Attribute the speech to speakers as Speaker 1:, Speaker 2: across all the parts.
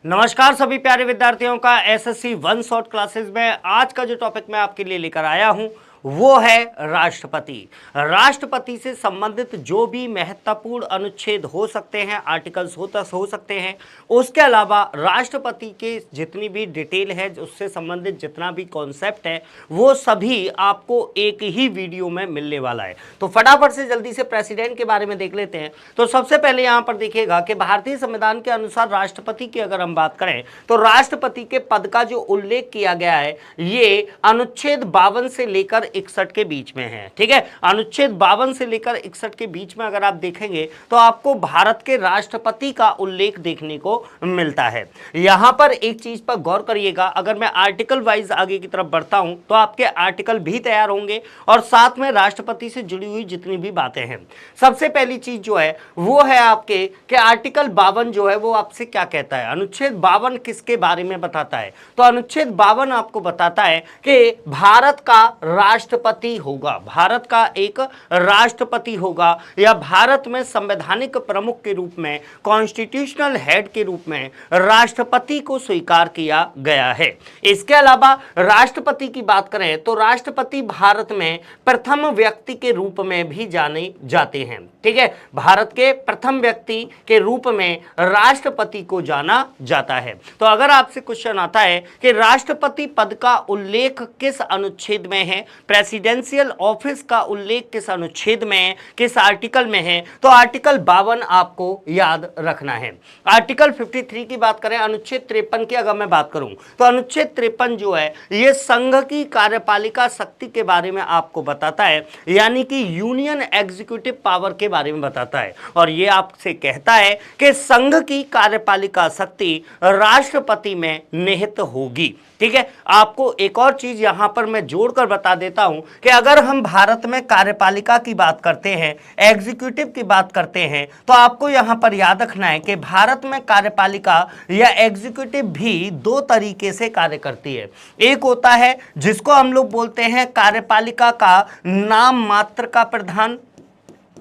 Speaker 1: नमस्कार सभी प्यारे विद्यार्थियों का एसएससी वन शॉट क्लासेस में आज का जो टॉपिक मैं आपके लिए लेकर आया हूं वो है राष्ट्रपति। राष्ट्रपति से संबंधित जो भी महत्वपूर्ण अनुच्छेद हो सकते हैं, आर्टिकल्स हो सकते हैं, उसके अलावा राष्ट्रपति के जितनी भी डिटेल है, उससे संबंधित जितना भी कॉन्सेप्ट है, वो सभी आपको एक ही वीडियो में मिलने वाला है। तो फटाफट से जल्दी से प्रेसिडेंट के बारे में देख लेते हैं। तो सबसे पहले यहाँ पर देखिएगा कि भारतीय संविधान के अनुसार राष्ट्रपति की अगर हम बात करें तो राष्ट्रपति के पद का जो उल्लेख किया गया है ये अनुच्छेद 52 से लेकर 61 के बीच में है। ठीक है, अनुच्छेद 52 से लेकर 61 के बीच में अगर आप देखेंगे तो आपको भारत के राष्ट्रपति का उल्लेख देखने को मिलता है। यहां पर एक चीज पर गौर करिएगा, अगर मैं आर्टिकल वाइज आगे की तरफ बढ़ता हूं तो आपके आर्टिकल भी तैयार होंगे और साथ में राष्ट्रपति से जुड़ी हुई जितनी भी बातें हैं। सबसे पहली चीज जो है वो है आपके कि आर्टिकल 52 जो है वो आपसे क्या कहता है, अनुच्छेद 52 किसके बारे में बताता है। तो अनुच्छेद 52 आपको बताता है कि भारत का राष्ट्रपति होगा, भारत का एक राष्ट्रपति होगा, या भारत में संवैधानिक प्रमुख के रूप में, कॉन्स्टिट्यूशनल हेड के रूप में राष्ट्रपति को स्वीकार किया गया है। इसके अलावा राष्ट्रपति की बात करें तो राष्ट्रपति भारत में प्रथम व्यक्ति के रूप में भी जाने जाते हैं। ठीक है, भारत के प्रथम व्यक्ति के रूप में राष्ट्रपति को जाना जाता है। तो अगर आपसे क्वेश्चन आता है कि राष्ट्रपति पद का उल्लेख किस अनुच्छेद में है, प्रेसिडेंशियल ऑफिस का उल्लेख किस अनुच्छेद में है, किस आर्टिकल में है, तो आर्टिकल 52 आपको याद रखना है। आर्टिकल 53 की बात करें, अनुच्छेद 53 की अगर मैं बात करूं तो अनुच्छेद 53 जो है ये संघ की कार्यपालिका शक्ति के बारे में आपको बताता है, यानी कि यूनियन एग्जीक्यूटिव पावर के बारे में बताता है। और ये आपसे कहता है कि संघ की कार्यपालिका शक्ति राष्ट्रपति में निहित होगी। ठीक है, आपको एक और चीज यहां पर मैं जोड़कर बता देता हूं कि अगर हम भारत में कार्यपालिका की बात करते हैं, एग्जीक्यूटिव की बात करते हैं, तो आपको यहां पर याद रखना है कि भारत में कार्यपालिका या एग्जीक्यूटिव भी दो तरीके से कार्य करती है। एक होता है जिसको हम लोग बोलते हैं कार्यपालिका का नाम मात्र का प्रधान,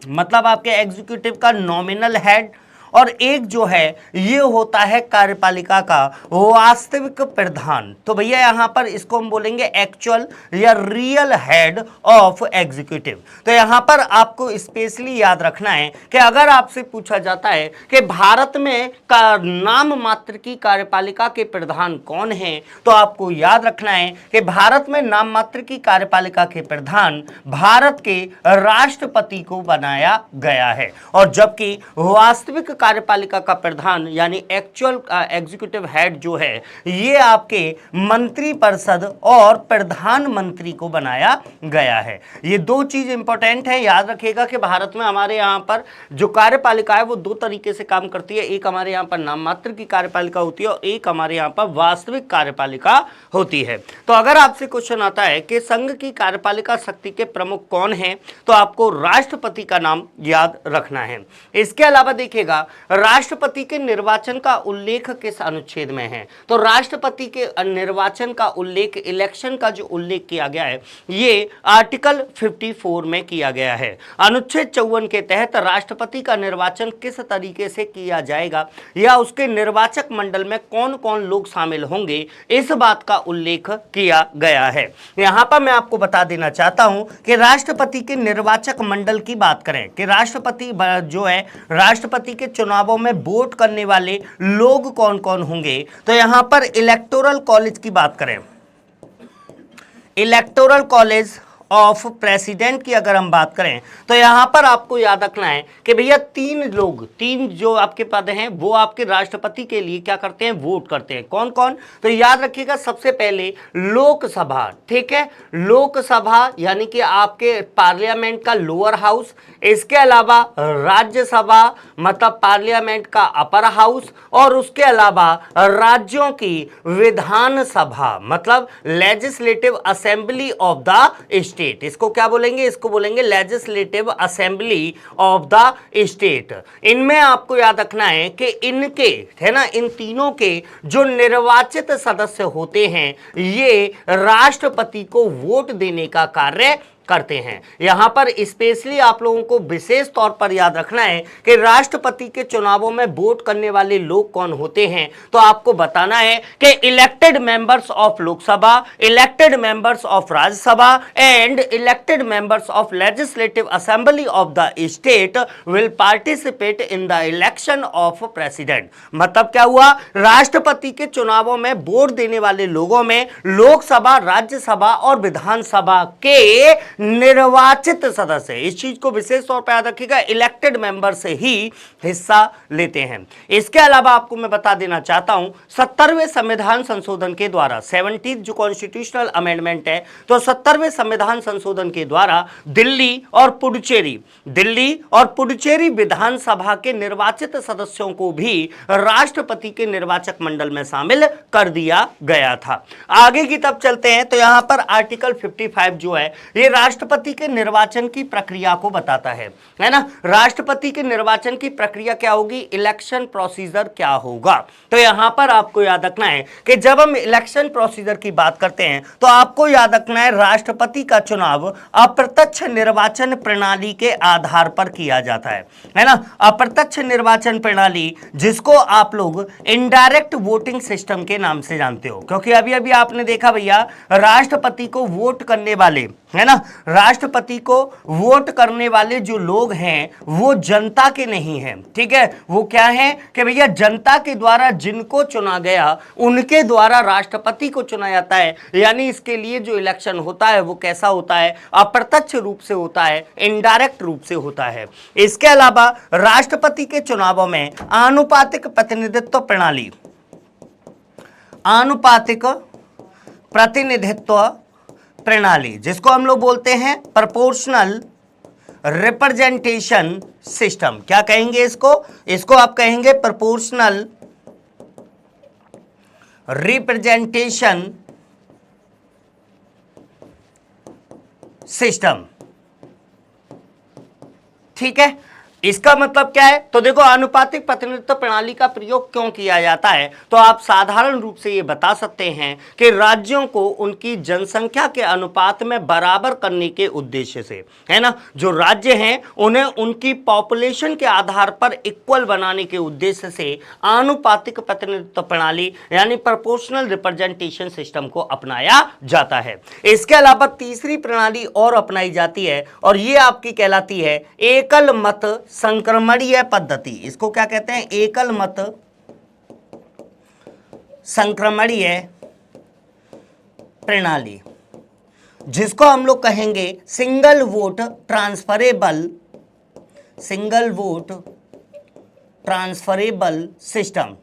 Speaker 1: मतलब आपके एग्जीक्यूटिव का नॉमिनल हेड, और एक जो है ये होता है कार्यपालिका का वास्तविक प्रधान। तो भैया यहां पर इसको हम बोलेंगे एक्चुअल या रियल हेड ऑफ एग्जीक्यूटिव। तो यहां पर आपको स्पेशली याद रखना है कि अगर आपसे पूछा जाता है कि भारत में नाम मात्र की कार्यपालिका के प्रधान कौन है, तो आपको याद रखना है कि भारत में नाम मात्र की कार्यपालिका के प्रधान भारत के राष्ट्रपति को बनाया गया है, और जबकि वास्तविक कार्यपालिका का प्रधान यानी एक्चुअल एग्जीक्यूटिव हेड जो है ये आपके मंत्री परिषद और प्रधानमंत्री को बनाया गया है। ये दो चीज इंपॉर्टेंट है, याद रखिएगा कि भारत में हमारे यहाँ पर जो कार्यपालिका है वो दो तरीके से काम करती है। एक हमारे यहाँ पर नाम मात्र की कार्यपालिका होती है और एक हमारे यहाँ पर वास्तविक कार्यपालिका होती है। तो अगर आपसे क्वेश्चन आता है कि संघ की कार्यपालिका शक्ति के प्रमुख कौन है, तो आपको राष्ट्रपति का नाम याद रखना है। इसके अलावा देखिएगा राष्ट्रपति के निर्वाचन का उल्लेख किस अनुच्छेद में है, तो राष्ट्रपति के निर्वाचन का उल्लेख, इलेक्शन का जो उल्लेख किया गया है ये आर्टिकल 54 में किया गया है। अनुच्छेद 54 के तहत राष्ट्रपति का निर्वाचन किस तरीके से किया जाएगा या उसके निर्वाचक मंडल में कौन कौन लोग शामिल होंगे, इस बात का उल्लेख किया गया है। यहां पर मैं आपको बता देना चाहता हूं कि राष्ट्रपति के निर्वाचक मंडल की बात करें कि राष्ट्रपति जो है, राष्ट्रपति के चुनावों में वोट करने वाले लोग कौन कौन होंगे, तो यहां पर इलेक्टोरल कॉलेज की बात करें, इलेक्टोरल कॉलेज ऑफ प्रेसिडेंट की अगर हम बात करें तो यहां पर आपको याद रखना है कि भैया तीन जो आपके पद हैं वो आपके राष्ट्रपति के लिए क्या करते हैं, वोट करते हैं। कौन कौन, तो याद रखिएगा सबसे पहले लोकसभा। ठीक है, लोकसभा यानी कि आपके पार्लियामेंट का लोअर हाउस, इसके अलावा राज्यसभा मतलब पार्लियामेंट का अपर हाउस, और उसके अलावा राज्यों की विधानसभा मतलब legislative assembly of the state. इसको क्या बोलेंगे, इसको बोलेंगे legislative assembly of the state. इनमें आपको याद रखना है कि इनके है ना, इन तीनों के जो निर्वाचित सदस्य होते हैं ये राष्ट्रपति को वोट देने का कार्य करते हैं। यहां पर स्पेशली आप लोगों को विशेष तौर पर याद रखना है कि राष्ट्रपति के चुनावों में वोट करने वाले लोग कौन होते हैं। तो आपको बताना है कि elected members of Lok Sabha, elected members of Rajya Sabha and elected members of legislative assembly of the state will participate in the election of president. मतलब क्या हुआ, राष्ट्रपति के चुनावों में वोट देने वाले लोगों में लोकसभा, राज्यसभा और विधानसभा के निर्वाचित सदस्य, इस चीज को विशेष तौर पर याद रखिएगा, इलेक्टेड मेंबर से ही हिस्सा लेते हैं। इसके अलावा आपको मैं बता देना चाहता हूं 70वें संविधान संशोधन के द्वारा, 70th जो कॉन्स्टिट्यूशनल अमेंडमेंट है, तो 70वें संविधान संशोधन के द्वारा दिल्ली और पुडुचेरी विधानसभा के निर्वाचित सदस्यों को भी राष्ट्रपति के निर्वाचक मंडल में शामिल कर दिया गया था। आगे की तब चलते हैं तो यहां पर आर्टिकल 55 जो है ये राष्ट्रपति के निर्वाचन की प्रक्रिया को बताता है ना। राष्ट्रपति के निर्वाचन की प्रक्रिया क्या होगी, इलेक्शन प्रोसीजर क्या होगा। तो यहां पर आपको याद रखना है कि जब हम इलेक्शन प्रोसीजर की बात करते हैं तो आपको याद रखना है राष्ट्रपति का चुनाव अप्रत्यक्ष निर्वाचन प्रणाली के आधार पर किया जाता है ना। अप्रत्यक्ष निर्वाचन प्रणाली जिसको आप लोग इनडायरेक्ट वोटिंग सिस्टम के नाम से जानते हो, क्योंकि अभी अभी आपने देखा भैया राष्ट्रपति को वोट करने वाले, है ना, राष्ट्रपति को वोट करने वाले जो लोग हैं वो जनता के नहीं हैं, ठीक है। वो क्या है कि भैया जनता के द्वारा जिनको चुना गया उनके द्वारा राष्ट्रपति को चुना जाता है। यानी इसके लिए जो इलेक्शन होता है वो कैसा होता है, अप्रत्यक्ष रूप से होता है, इनडायरेक्ट रूप से होता है। इसके अलावा राष्ट्रपति के चुनावों में आनुपातिक प्रतिनिधित्व प्रणाली, आनुपातिक प्रतिनिधित्व प्रणाली जिसको हम लोग बोलते हैं प्रोपोर्शनल रिप्रेजेंटेशन सिस्टम, क्या कहेंगे इसको आप कहेंगे प्रोपोर्शनल रिप्रेजेंटेशन सिस्टम, ठीक है। इसका मतलब क्या है, तो देखो आनुपातिक प्रतिनिधित्व प्रणाली का प्रयोग क्यों किया जाता है, तो आप साधारण रूप से ये बता सकते हैं कि राज्यों को उनकी जनसंख्या के अनुपात में बराबर करने के उद्देश्य से, है ना, जो राज्य हैं उन्हें उनकी पॉपुलेशन के आधार पर इक्वल बनाने के उद्देश्य से आनुपातिक प्रतिनिधित्व प्रणाली यानी प्रोपोर्शनल रिप्रेजेंटेशन सिस्टम को अपनाया जाता है। इसके अलावा तीसरी प्रणाली और अपनाई जाती है और ये आपकी कहलाती है एकल मत संक्रमणीय पद्धति। इसको क्या कहते हैं, एकल मत संक्रमणीय प्रणाली, जिसको हम लोग कहेंगे सिंगल वोट ट्रांसफरेबल सिस्टम,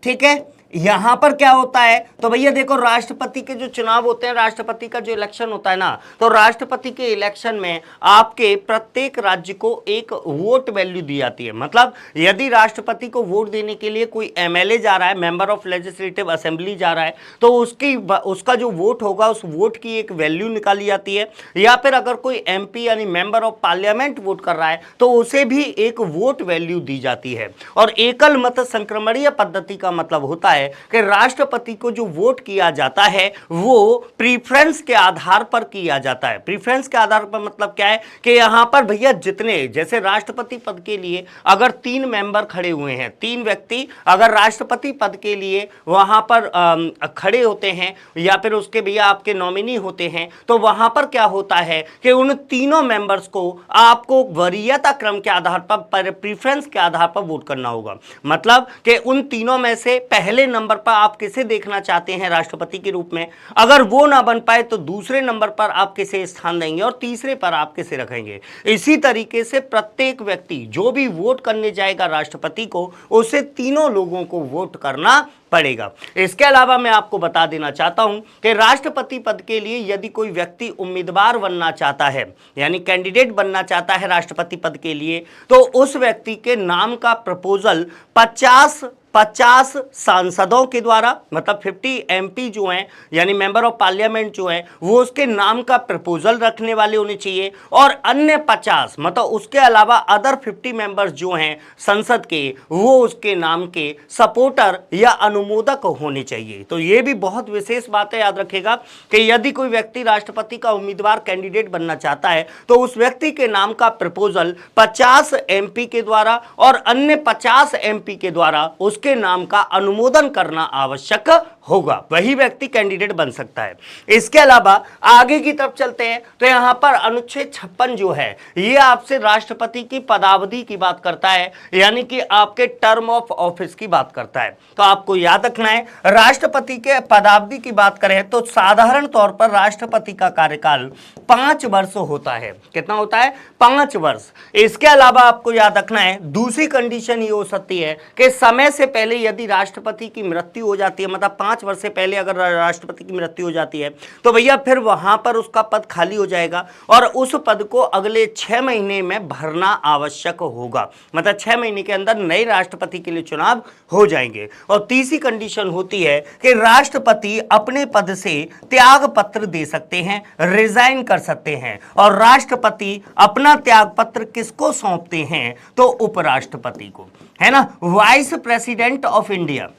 Speaker 1: ठीक है। यहां पर क्या होता है, तो भैया देखो राष्ट्रपति के जो चुनाव होते हैं, राष्ट्रपति का जो इलेक्शन होता है ना, तो राष्ट्रपति के इलेक्शन में आपके प्रत्येक राज्य को एक वोट वैल्यू दी जाती है। मतलब यदि राष्ट्रपति को वोट देने के लिए कोई एमएलए जा रहा है, मेंबर ऑफ लेजिस्लेटिव असेंबली जा रहा है, तो उसका जो वोट होगा उस वोट की एक वैल्यू निकाली जाती है। या फिर अगर कोई एमपी यानी मेंबर ऑफ पार्लियामेंट वोट कर रहा है तो उसे भी एक वोट वैल्यू दी जाती है। और एकल मत संक्रमणीय पद्धति का मतलब होता है कि राष्ट्रपति को जो वोट किया जाता है वो प्रीफरेंस के आधार पर किया जाता है। प्रीफरेंस के आधार पर मतलब क्या है कि यहां पर भैया जितने, जैसे राष्ट्रपति पद के लिए अगर 3 मेंबर खड़े हुए हैं, 3 व्यक्ति अगर राष्ट्रपति पद के लिए वहां पर खड़े होते हैं या फिर उसके भैया आपके नॉमिनी होते हैं, तो वहां पर क्या होता है कि उन तीनों मेंबर्स को आपको वरीयता क्रम के आधार पर, प्रीफरेंस के आधार पर वोट करना होगा। मतलब कि उन तीनों में से पहले नंबर पर आप किसे देखना चाहते हैं राष्ट्रपति के रूप में, अगर वो ना बन पाए तो दूसरे नंबर पर आप किसे स्थान देंगे और तीसरे पर आप किसे रखेंगे। इसी तरीके से प्रत्येक व्यक्ति जो भी वोट करने जाएगा राष्ट्रपति को, उसे तीनों लोगों को वोट करना पड़ेगा। इसके अलावा मैं आपको बता देना चाहता हूं कि राष्ट्रपति पद के लिए यदि कोई व्यक्ति उम्मीदवार बनना चाहता है यानी कैंडिडेट बनना चाहता है राष्ट्रपति पद के लिए, तो उस व्यक्ति के नाम का प्रपोजल 50 50 सांसदों के द्वारा, मतलब 50 एमपी जो हैं यानी मेंबर ऑफ पार्लियामेंट जो है वो उसके नाम का प्रपोजल रखने वाले होने चाहिए, और अन्य 50 मतलब उसके अलावा अदर 50 मेंबर्स जो हैं संसद के वो उसके नाम के सपोर्टर या अनुमोदक होने चाहिए। तो ये भी बहुत विशेष बात है, याद रखेगा कि यदि कोई व्यक्ति राष्ट्रपति का उम्मीदवार कैंडिडेट बनना चाहता है तो उस व्यक्ति के नाम का प्रपोजल 50 एमपी के द्वारा और अन्य 50 एमपी के द्वारा उसके नाम का अनुमोदन करना आवश्यक होगा, वही व्यक्ति कैंडिडेट बन सकता है। इसके अलावा आगे की तरफ चलते हैं तो यहां पर अनुच्छेद 56 जो है ये आपसे राष्ट्रपति की पदावधि की बात करता है, यानी कि आपके टर्म ऑफ ऑफिस की बात करता है। तो आपको याद रखना है, राष्ट्रपति के पदावधि की बात करें तो साधारण तौर पर राष्ट्रपति का कार्यकाल 5 वर्ष होता है। कितना होता है? 5 वर्ष। इसके अलावा आपको याद रखना है, दूसरी कंडीशन ये हो सकती है कि समय से पहले यदि राष्ट्रपति की मृत्यु हो जाती है, मतलब 5 वर्ष से पहले अगर राष्ट्रपति की मृत्यु हो जाती है तो भैया फिर वहां पर उसका पद खाली हो जाएगा और उस पद को अगले 6 महीने में भरना आवश्यक होगा, मतलब 6 महीने के अंदर नए राष्ट्रपति के लिए चुनाव हो जाएंगे। और तीसरी कंडीशन होती है कि राष्ट्रपति अपने पद से त्याग पत्र दे सकते हैं, रिजाइन कर सकते हैं, और राष्ट्रपति अपना त्याग पत्र किसको सौंपते हैं? तो उपराष्ट्रपति को, है ना। Vice president of India,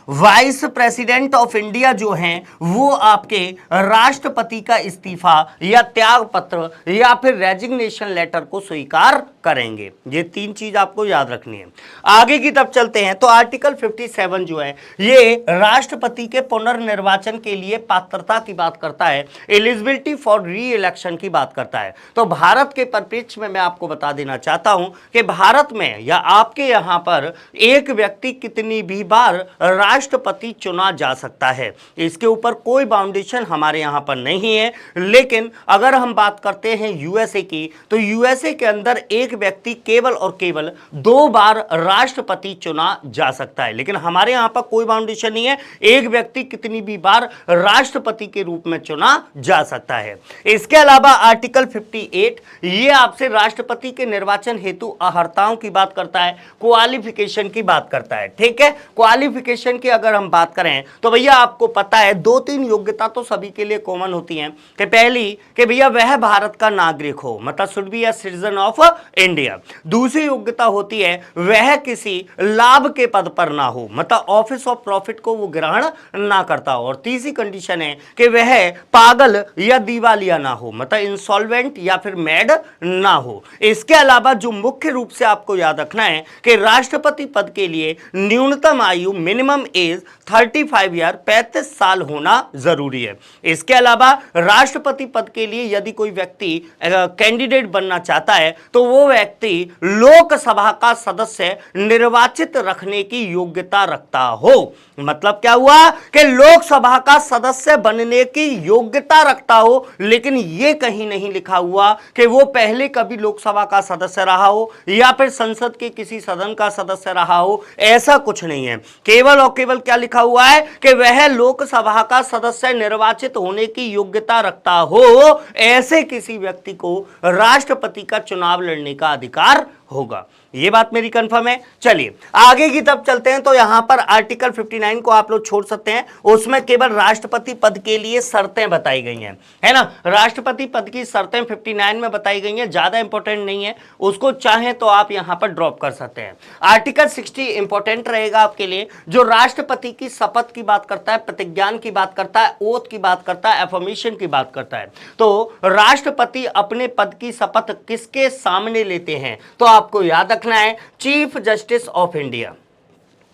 Speaker 1: vice president of India जो हैं वो आपके राष्ट्रपति का इस्तीफा या त्याग पत्र या फिर रेजिग्नेशन लेटर को स्वीकार करेंगे। ये 3 चीज आपको याद रखनी है। आगे की तरफ चलते हैं तो आर्टिकल 57 जो है ये राष्ट्रपति के पुनर्निर्वाचन के लिए पात्रता की बात करता है, एलिजिबिलिटी फॉर री इलेक्शन की बात करता है। तो भारत के परिप्रेक्ष्य में मैं आपको बता देना चाहता हूं कि भारत में या आपके यहां पर एक व्यक्ति कितनी भी बार राष्ट्रपति चुना जा सकता है, इसके ऊपर कोई बाउंडेशन हमारे यहां पर नहीं है। लेकिन अगर हम बात करते हैं यूएसए की, तो यूएसए के अंदर एक व्यक्ति केवल और केवल 2 बार राष्ट्रपति चुना जा सकता है, लेकिन हमारे यहां पर कोई बाउंडेशन नहीं है, एक व्यक्ति कितनी भी बार राष्ट्रपति के रूप में चुना जा सकता है। इसके अलावा आर्टिकल 58 ये आपसे राष्ट्रपति के निर्वाचन हेतु अर्हताओं की बात करता है, क्वालिफिकेशन की बात करता है। ठीक है, क्वालिफिकेशन की अगर हम बात करें तो भैया आपको पता है 2-3 योग्यता तो सभी के लिए कॉमन होती हैं कि पहली कि भैया वह भारत का नागरिक हो, मतलब should be a citizen of India. दूसरी योग्यता होती है वह किसी लाभ के पद पर ना हो, मतलब ऑफिस ऑफ प्रॉफिट को वो ग्रहण ना करता हो। और तीसरी कंडीशन है कि वह पागल या दिवालिया ना हो, मतलब इंसॉल्वेंट या फिर मैड ना हो। इसके अलावा जो मुख्य रूप से आपको याद रखना है कि राष्ट्रपति पद के लिए न्यूनतम आयु मिनिमम एज 35 ईयर 35 साल होना जरूरी है। इसके अलावा राष्ट्रपति पद के लिए यदि कोई व्यक्ति कैंडिडेट बनना चाहता है तो वो व्यक्ति लोकसभा का सदस्य निर्वाचित रखने की योग्यता रखता हो। मतलब क्या हुआ कि लोकसभा का सदस्य बनने की योग्यता रखता हो, लेकिन यह कहीं नहीं लिखा हुआ कि वो पहले कभी लोकसभा का सदस्य रहा हो या फिर संसद के किसी सदन का सदस्य रहा हो, ऐसा कुछ नहीं है। केवल और केवल क्या लिखा हुआ है कि वह लोकसभा का सदस्य निर्वाचित होने की योग्यता रखता हो, ऐसे किसी व्यक्ति को राष्ट्रपति का चुनाव लड़ने का अधिकार होगा। ये बात मेरी कंफर्म है। चलिए आगे की तरफ चलते हैं तो यहां पर आर्टिकल 59 को आप लोग छोड़ सकते हैं, उसमें केवल राष्ट्रपति पद के लिए शर्तें बताई गई हैं, है ना। राष्ट्रपति पद की शर्तें 59 में बताई गई हैं, ज्यादा इंपॉर्टेंट नहीं है, उसको चाहें तो आप यहां पर ड्रॉप कर सकते हैं। आर्टिकल 60 इंपॉर्टेंट रहेगा आपके लिए, जो राष्ट्रपति की शपथ की बात करता है, प्रतिज्ञान की बात करता है, ओथ की बात करता है, एफर्मेशन की बात करता है। तो राष्ट्रपति अपने पद की शपथ किसके सामने लेते हैं? तो आपको याद रखना है, चीफ जस्टिस ऑफ इंडिया,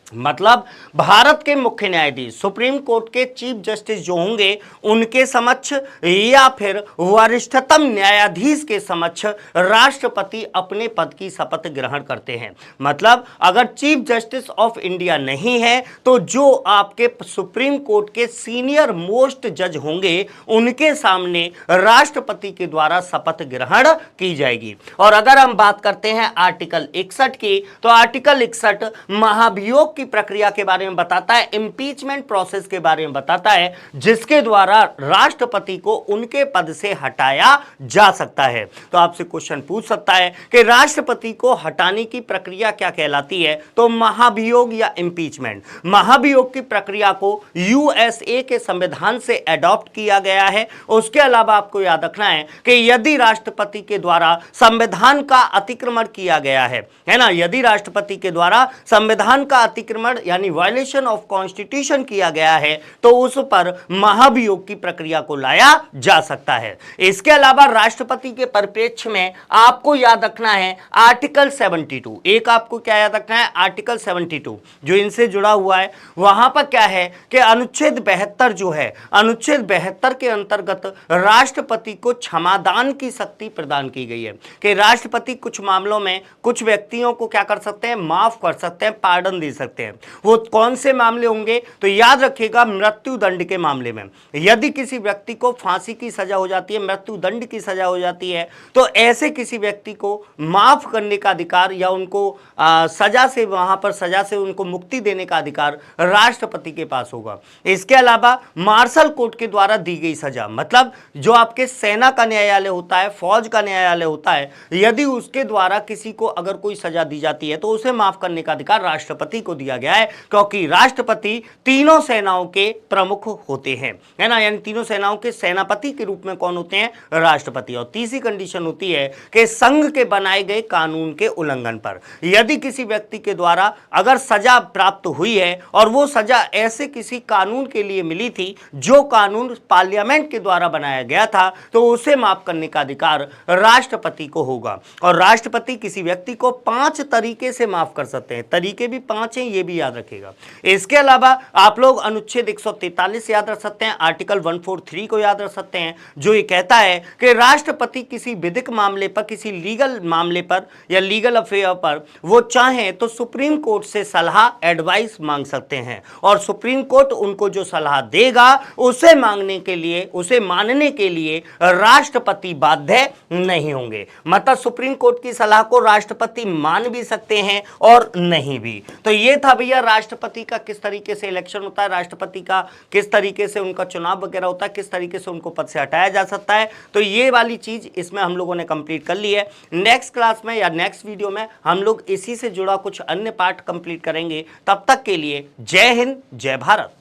Speaker 1: मतलब भारत के मुख्य न्यायाधीश, सुप्रीम कोर्ट के चीफ जस्टिस जो होंगे उनके समक्ष या फिर वरिष्ठतम न्यायाधीश के समक्ष राष्ट्रपति अपने पद की शपथ ग्रहण करते हैं। मतलब अगर चीफ जस्टिस ऑफ इंडिया नहीं है तो जो आपके सुप्रीम कोर्ट के सीनियर मोस्ट जज होंगे उनके सामने राष्ट्रपति के द्वारा शपथ ग्रहण की जाएगी। और अगर हम बात करते हैं आर्टिकल 61 की, तो आर्टिकल 61 महाभियोग की प्रक्रिया के बारे में बताता है, इंपीचमेंट प्रोसेस के बारे में बताता है, जिसके द्वारा राष्ट्रपति को उनके पद से हटाया जा सकता है। तो आपसे क्वेश्चन पूछ सकता है कि राष्ट्रपति को हटाने की प्रक्रिया क्या कहलाती है, तो महाभियोग या इंपीचमेंट। महाभियोग की प्रक्रिया को यूएसए के संविधान से अडॉप्ट किया गया है। उसके अलावा आपको याद रखना है कि यदि राष्ट्रपति के द्वारा संविधान का अतिक्रमण किया गया है ना, यदि राष्ट्रपति के द्वारा संविधान का अतिक्रमण यानी वायलेशन ऑफ कॉन्स्टिट्यूशन किया गया है, तो उस पर महाभियोग की प्रक्रिया को लाया जा सकता है। इसके अलावा राष्ट्रपति के परिप्रेक्ष्य में आपको याद रखना है आर्टिकल 72। एक आपको क्या याद रखना है, आर्टिकल 72 जो इनसे जुड़ा हुआ है। वहां पर क्या है कि अनुच्छेद 72 जो है, अनुच्छेद 72 के अंतर्गत राष्ट्रपति को क्षमादान की शक्ति प्रदान की गई है कि राष्ट्रपति कुछ मामलों में कुछ व्यक्तियों को क्या कर सकते हैं, माफ कर सकते हैं, पार्डन दे सकते हैं। वो कौन से मामले होंगे, तो याद रखिएगा मृत्यु दंड के मामले में। यदि किसी व्यक्ति को फांसी की सजा हो जाती है, मृत्यु दंड की सजा हो जाती है, तो ऐसे किसी व्यक्ति को माफ करने का अधिकार या उनको सजा से, वहां पर सजा से उनको मुक्ति देने का अधिकार राष्ट्रपति के पास होगा। इसके अलावा मार्शल कोर्ट के द्वारा दी गई सजा, मतलब जो आपके सेना का न्यायालय होता है, फौज का न्यायालय होता है, यदि उसके द्वारा किसी को अगर कोई सजा दी जाती है तो उसे माफ करने का अधिकार राष्ट्रपति को दिया गया है, क्योंकि राष्ट्रपति तीनों सेनाओं के प्रमुख होते हैं, है ना, यानी तीनों सेनाओं के सेनापति के रूप में कौन होते हैं, राष्ट्रपति। और तीसरी कंडीशन होती है कि संघ के बनाए गए कानून के उल्लंघन पर यदि किसी व्यक्ति के द्वारा अगर सजा प्राप्त हुई है और वो सजा ऐसे किसी कानून के लिए मिली थी जो कानून पार्लियामेंट के द्वारा बनाया गया था, तो उसे माफ करने का अधिकार राष्ट्रपति को होगा। और राष्ट्रपति किसी व्यक्ति को 5 तरीके से माफ कर सकते हैं, तरीके भी 5 हैं, ये भी याद रखिएगा। इसके अलावा आप लोग अनुच्छेद 143 याद रख सकते हैं, आर्टिकल 143 को याद रख सकते हैं, जो ये कहता है कि राष्ट्रपति किसी विधिक मामले पर, किसी लीगल मामले पर या लीगल अफेयर पर वो चाहें तो सुप्रीम कोर्ट से सलाह, एडवाइस मांग सकते हैं, और सुप्रीम कोर्ट उनको जो सलाह देगा उसे मांगने के लिए, उसे मानने के लिए राष्ट्रपति बाध्य नहीं होंगे। मतलब सुप्रीम कोर्ट की सलाह को राष्ट्रपति मान भी सकते हैं और नहीं भी। तो ये था भैया राष्ट्रपति का किस तरीके से इलेक्शन होता है, राष्ट्रपति का किस तरीके से उनका चुनाव वगैरह होता है, किस तरीके से उनको पद से हटाया जा सकता है। तो ये वाली चीज इसमें हम लोगों ने कंप्लीट कर ली है। नेक्स्ट क्लास में या नेक्स्ट वीडियो में हम लोग इसी से जुड़ा कुछ अन्य पार्ट कंप्लीट करेंगे। तब तक के लिए जय हिंद, जय भारत।